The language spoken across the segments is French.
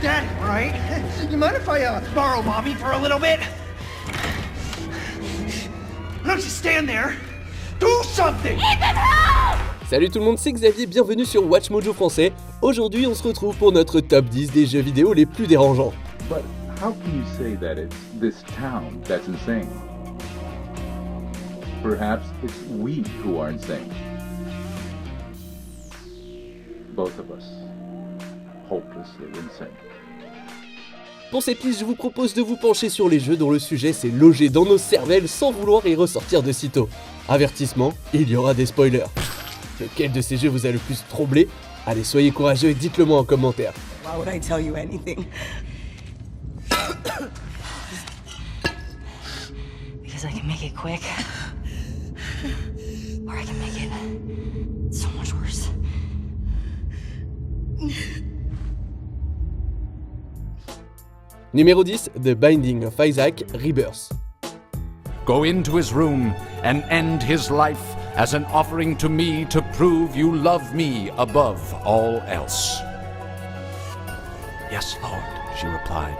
Daddy, right? You mind if I borrow Mommy for a little bit? Why don't you stand there? Do something! Salut tout le monde, c'est Xavier, bienvenue sur Watch Mojo français. Aujourd'hui, on se retrouve pour notre top 10 des jeux vidéo les plus dérangeants. But how can you say that it's this town that's insane? Perhaps it's we who are insane. Both of us. Hopelessly insane. Pour cette liste, je vous propose de vous pencher sur les jeux dont le sujet s'est logé dans nos cervelles sans vouloir y ressortir de sitôt. Avertissement, il y aura des spoilers. Lequel de ces jeux vous a le plus troublé? Allez, soyez courageux et dites-le moi en commentaire. Why would I tell you anything? Because I can make it quick. Or I can make it so much worse. Numéro 10, The Binding of Isaac Rebirth. Go into his room and end his life as an offering to me to prove you love me above all else. Yes, Lord, she replied,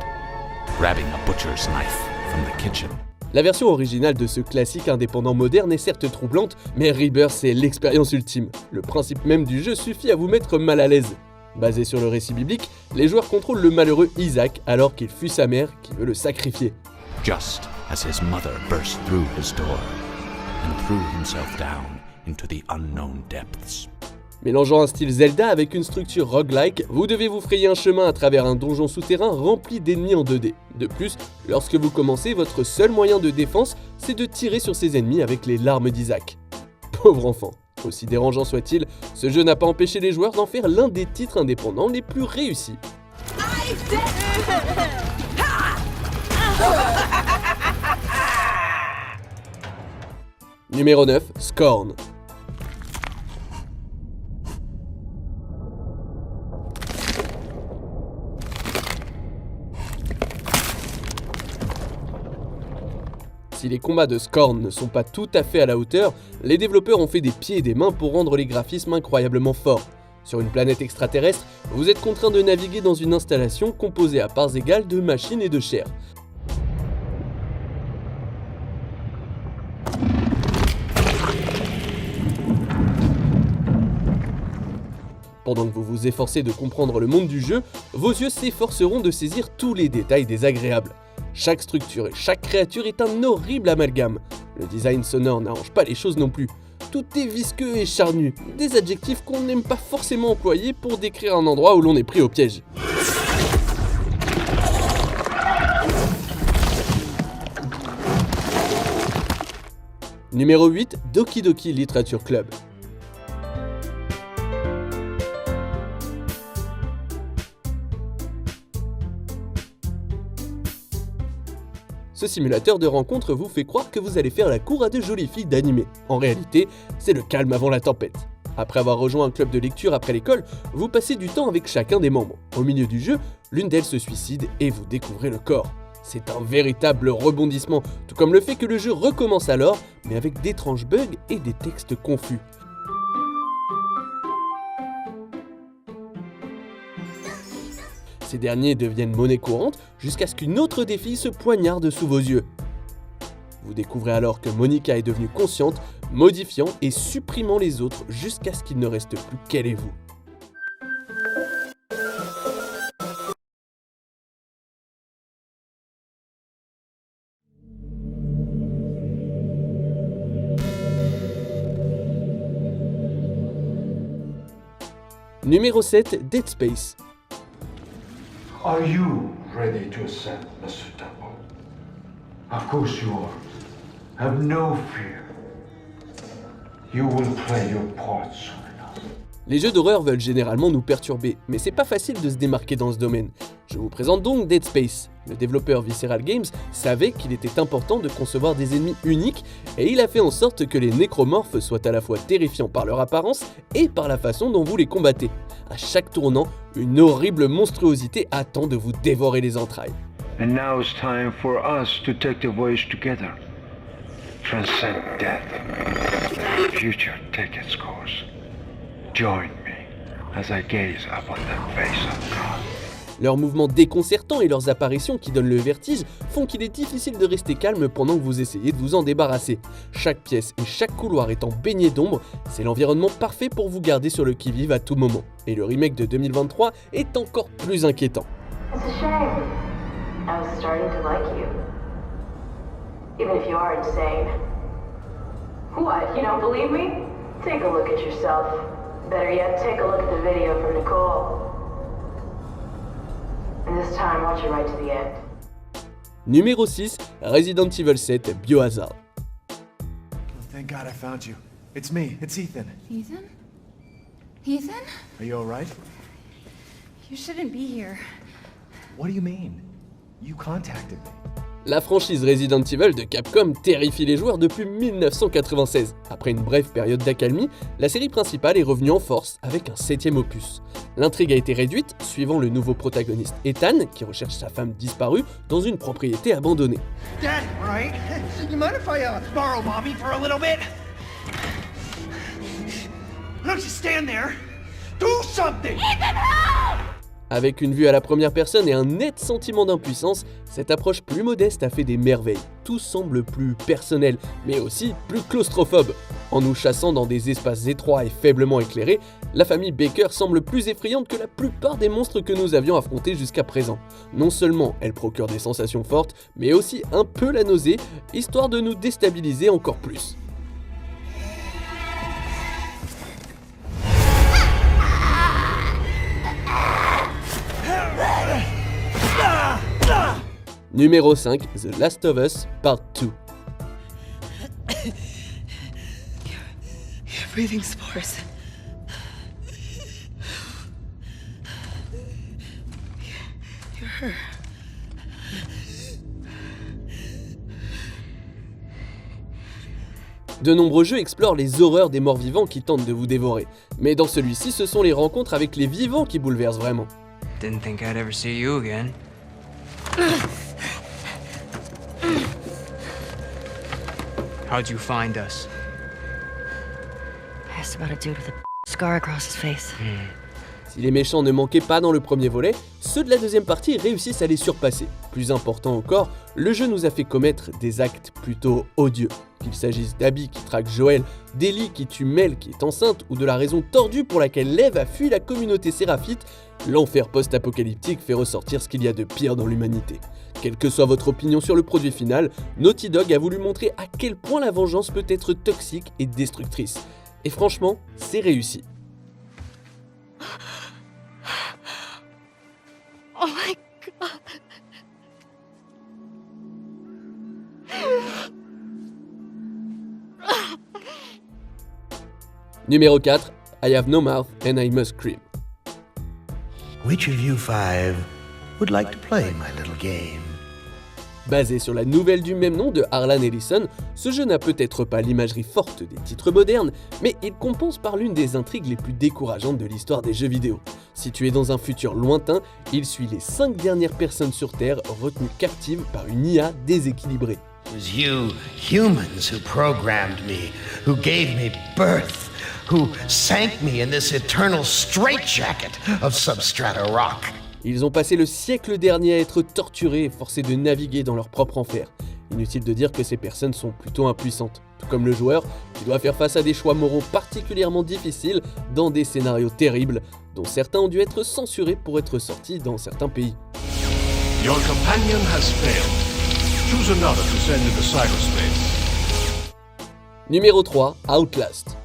grabbing a butcher's knife from the kitchen. La version originale de ce classique indépendant moderne est certes troublante, mais Rebirth c'est l'expérience ultime. Le principe même du jeu suffit à vous mettre mal à l'aise. Basé sur le récit biblique, les joueurs contrôlent le malheureux Isaac alors qu'il fuit sa mère qui veut le sacrifier. Just as his mother burst through his door and threw himself down into the unknown depths. Mélangeant un style Zelda avec une structure roguelike, vous devez vous frayer un chemin à travers un donjon souterrain rempli d'ennemis en 2D. De plus, lorsque vous commencez, votre seul moyen de défense, c'est de tirer sur ses ennemis avec les larmes d'Isaac. Pauvre enfant. Aussi dérangeant soit-il, ce jeu n'a pas empêché les joueurs d'en faire l'un des titres indépendants les plus réussis. Numéro 9, Scorn. Si les combats de Scorn ne sont pas tout à fait à la hauteur, les développeurs ont fait des pieds et des mains pour rendre les graphismes incroyablement forts. Sur une planète extraterrestre, vous êtes contraint de naviguer dans une installation composée à parts égales de machines et de chair. Pendant que vous vous efforcez de comprendre le monde du jeu, vos yeux s'efforceront de saisir tous les détails désagréables. Chaque structure et chaque créature est un horrible amalgame. Le design sonore n'arrange pas les choses non plus. Tout est visqueux et charnu, des adjectifs qu'on n'aime pas forcément employer pour décrire un endroit où l'on est pris au piège. Numéro 8, Doki Doki Literature Club. Ce simulateur de rencontre vous fait croire que vous allez faire la cour à de jolies filles d'animé. En réalité, c'est le calme avant la tempête. Après avoir rejoint un club de lecture après l'école, vous passez du temps avec chacun des membres. Au milieu du jeu, l'une d'elles se suicide et vous découvrez le corps. C'est un véritable rebondissement, tout comme le fait que le jeu recommence alors, mais avec d'étranges bugs et des textes confus. Ces derniers deviennent monnaie courante jusqu'à ce qu'une autre défi se poignarde sous vos yeux. Vous découvrez alors que Monica est devenue consciente, modifiant et supprimant les autres jusqu'à ce qu'il ne reste plus qu'elle et vous. Numéro 7, Dead Space. Are you ready to ascend, Mr. Temple? Of course you are. Have no fear. You will play your part soon enough. Les jeux d'horreur veulent généralement nous perturber, mais c'est pas facile de se démarquer dans ce domaine. Je vous présente donc Dead Space. Le développeur Visceral Games savait qu'il était important de concevoir des ennemis uniques et il a fait en sorte que les nécromorphes soient à la fois terrifiants par leur apparence et par la façon dont vous les combattez. À chaque tournant, une horrible monstruosité attend de vous dévorer les entrailles. And now it's time for us to take the voyage together. Transcend death. Let the future take its course. Join me as I gaze upon the face of God. Leurs mouvements déconcertants et leurs apparitions qui donnent le vertige font qu'il est difficile de rester calme pendant que vous essayez de vous en débarrasser. Chaque pièce et chaque couloir étant baigné d'ombre, c'est l'environnement parfait pour vous garder sur le qui-vive à tout moment. Et le remake de 2023 est encore plus inquiétant. It's a shame. I was starting to like you. Even if you are insane. What, you don't believe me? Take a look at yourself. Better yet, take a look at the video from Nicole. And this time, watch it right to the end. Numéro 6, Resident Evil 7 Biohazard. Thank God I found you. It's me, it's Ethan. Ethan? Ethan? Are you alright? You shouldn't be here. What do you mean? You contacted me. La franchise Resident Evil de Capcom terrifie les joueurs depuis 1996. Après une brève période d'accalmie, la série principale est revenue en force avec un 7e opus. L'intrigue a été réduite, suivant le nouveau protagoniste Ethan, qui recherche sa femme disparue dans une propriété abandonnée. Dad, right? You mind if I borrow Mommy for a little bit? Why don't you stand there? Do something! Avec une vue à la première personne et un net sentiment d'impuissance, cette approche plus modeste a fait des merveilles. Tout semble plus personnel, mais aussi plus claustrophobe. En nous chassant dans des espaces étroits et faiblement éclairés, la famille Baker semble plus effrayante que la plupart des monstres que nous avions affrontés jusqu'à présent. Non seulement elle procure des sensations fortes, mais aussi un peu la nausée, histoire de nous déstabiliser encore plus. Numéro 5, The Last of Us Part 2. You're breathing spores. You're her. De nombreux jeux explorent les horreurs des morts vivants qui tentent de vous dévorer. Mais dans celui-ci, ce sont les rencontres avec les vivants qui bouleversent vraiment. Didn't think I'd ever see you again. How'd you find us? I asked about a dude with a scar across his face. Si les méchants ne manquaient pas dans le premier volet, ceux de la deuxième partie réussissent à les surpasser. Plus important encore, le jeu nous a fait commettre des actes plutôt odieux. Qu'il s'agisse d'Abby qui traque Joel, d'Ellie qui tue Mel qui est enceinte, ou de la raison tordue pour laquelle Lev a fui la communauté séraphite, l'enfer post-apocalyptique fait ressortir ce qu'il y a de pire dans l'humanité. Quelle que soit votre opinion sur le produit final, Naughty Dog a voulu montrer à quel point la vengeance peut être toxique et destructrice. Et franchement, c'est réussi. Oh my god. Numéro 4, I Have No Mouth and I Must Scream. Which of you five would like to play my little game? Basé sur la nouvelle du même nom de Harlan Ellison, ce jeu n'a peut-être pas l'imagerie forte des titres modernes, mais il compense par l'une des intrigues les plus décourageantes de l'histoire des jeux vidéo. Situé dans un futur lointain, il suit les 5 dernières personnes sur Terre retenues captives par une IA déséquilibrée. It was you humans who programmed me, who gave me birth, who sank me in this eternal straitjacket of Substrata Rock. Ils ont passé le siècle dernier à être torturés et forcés de naviguer dans leur propre enfer. Inutile de dire que ces personnes sont plutôt impuissantes, tout comme le joueur qui doit faire face à des choix moraux particulièrement difficiles dans des scénarios terribles, dont certains ont dû être censurés pour être sortis dans certains pays. Your companion has failed. Choose another to send into cyberspace. Numéro 3, Outlast.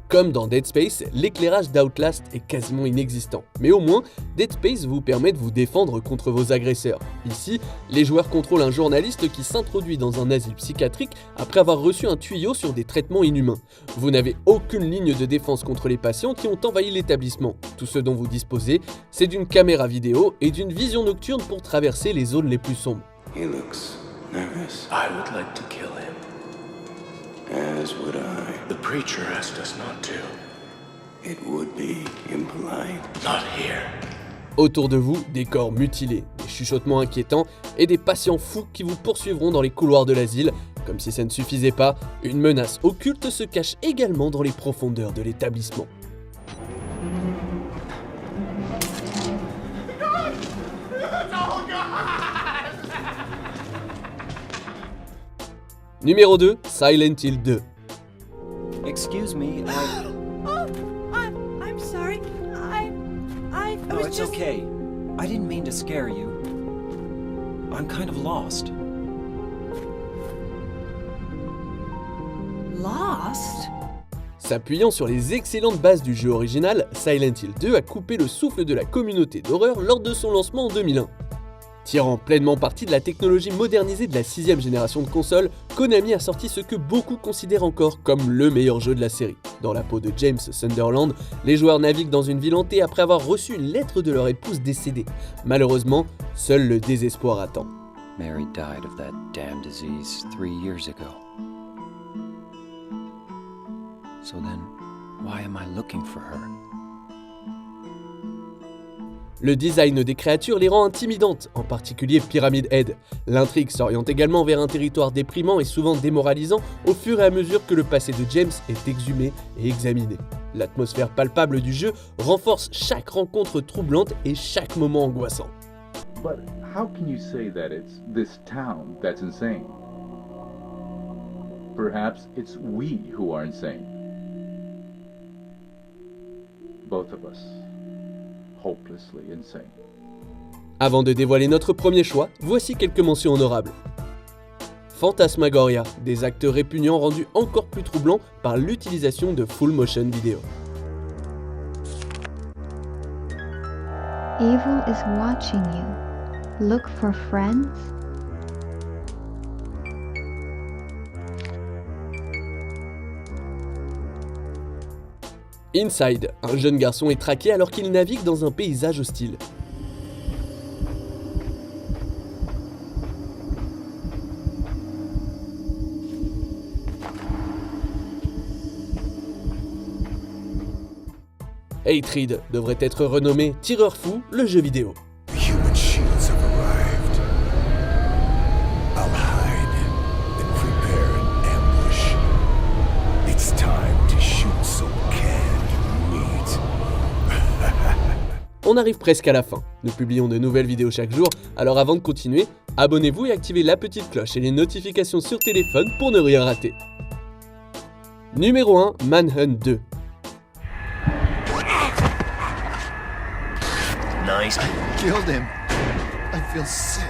Comme dans Dead Space, l'éclairage d'Outlast est quasiment inexistant. Mais au moins, Dead Space vous permet de vous défendre contre vos agresseurs. Ici, les joueurs contrôlent un journaliste qui s'introduit dans un asile psychiatrique après avoir reçu un tuyau sur des traitements inhumains. Vous n'avez aucune ligne de défense contre les patients qui ont envahi l'établissement. Tout ce dont vous disposez, c'est d'une caméra vidéo et d'une vision nocturne pour traverser les zones les plus sombres. He looks nervous. I would like to kill him. As would I. The preacher asked us not to. It would be impolite. Not here. Autour de vous, des corps mutilés, des chuchotements inquiétants et des patients fous qui vous poursuivront dans les couloirs de l'asile. Comme si ça ne suffisait pas, une menace occulte se cache également dans les profondeurs de l'établissement. Numéro 2, Silent Hill 2. Excuse me, I'm sorry. I No, was it's just... okay. I didn't mean to scare you. I'm kind of lost. Lost? S'appuyant sur les excellentes bases du jeu original, Silent Hill 2 a coupé le souffle de la communauté d'horreur lors de son lancement en 2001. Tirant pleinement parti de la technologie modernisée de la 6ème génération de consoles, Konami a sorti ce que beaucoup considèrent encore comme le meilleur jeu de la série. Dans la peau de James Sunderland, les joueurs naviguent dans une ville hantée après avoir reçu une lettre de leur épouse décédée. Malheureusement, seul le désespoir attend. Mary died of that damn disease 3 years ago. So then, why am I looking for her? Le design des créatures les rend intimidantes, en particulier Pyramid Head. L'intrigue s'oriente également vers un territoire déprimant et souvent démoralisant au fur et à mesure que le passé de James est exhumé et examiné. L'atmosphère palpable du jeu renforce chaque rencontre troublante et chaque moment angoissant. But how can you say that it's this town that's insane? Perhaps it's we who are insane. Both of us. Hopelessly insane. Avant de dévoiler notre premier choix, voici quelques mentions honorables. Phantasmagoria, des actes répugnants rendus encore plus troublants par l'utilisation de full motion vidéo. Evil is watching you. Look for friends. Inside, un jeune garçon est traqué alors qu'il navigue dans un paysage hostile. Hatred devrait être renommé Tireur Fou, le jeu vidéo. Human shields have arrived. I'll hide and prepare an ambush. It's time to shoot some canned meat. On arrive presque à la fin. Nous publions de nouvelles vidéos chaque jour, alors avant de continuer, abonnez-vous et activez la petite cloche et les notifications sur téléphone pour ne rien rater. Numéro 1, Manhunt 2. Nice. Killed him. I feel sick.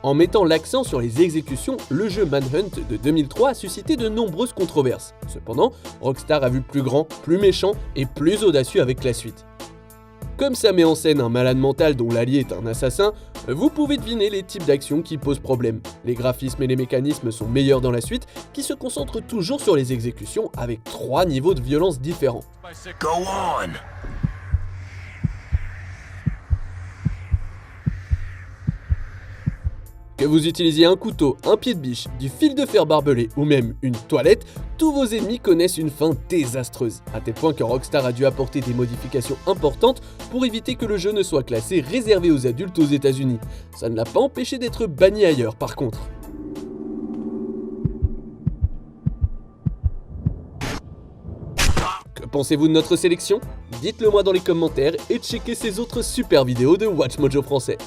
En mettant l'accent sur les exécutions, le jeu Manhunt de 2003 a suscité de nombreuses controverses. Cependant, Rockstar a vu plus grand, plus méchant et plus audacieux avec la suite. Comme ça met en scène un malade mental dont l'allié est un assassin, vous pouvez deviner les types d'actions qui posent problème. Les graphismes et les mécanismes sont meilleurs dans la suite, qui se concentre toujours sur les exécutions avec 3 niveaux de violence différents. Go on. Que vous utilisiez un couteau, un pied de biche, du fil de fer barbelé ou même une toilette, tous vos ennemis connaissent une fin désastreuse, à tel point que Rockstar a dû apporter des modifications importantes pour éviter que le jeu ne soit classé réservé aux adultes aux États-Unis. Ça ne l'a pas empêché d'être banni ailleurs par contre. Que pensez-vous de notre sélection? Dites-le moi dans les commentaires et checkez ces autres super vidéos de WatchMojo français.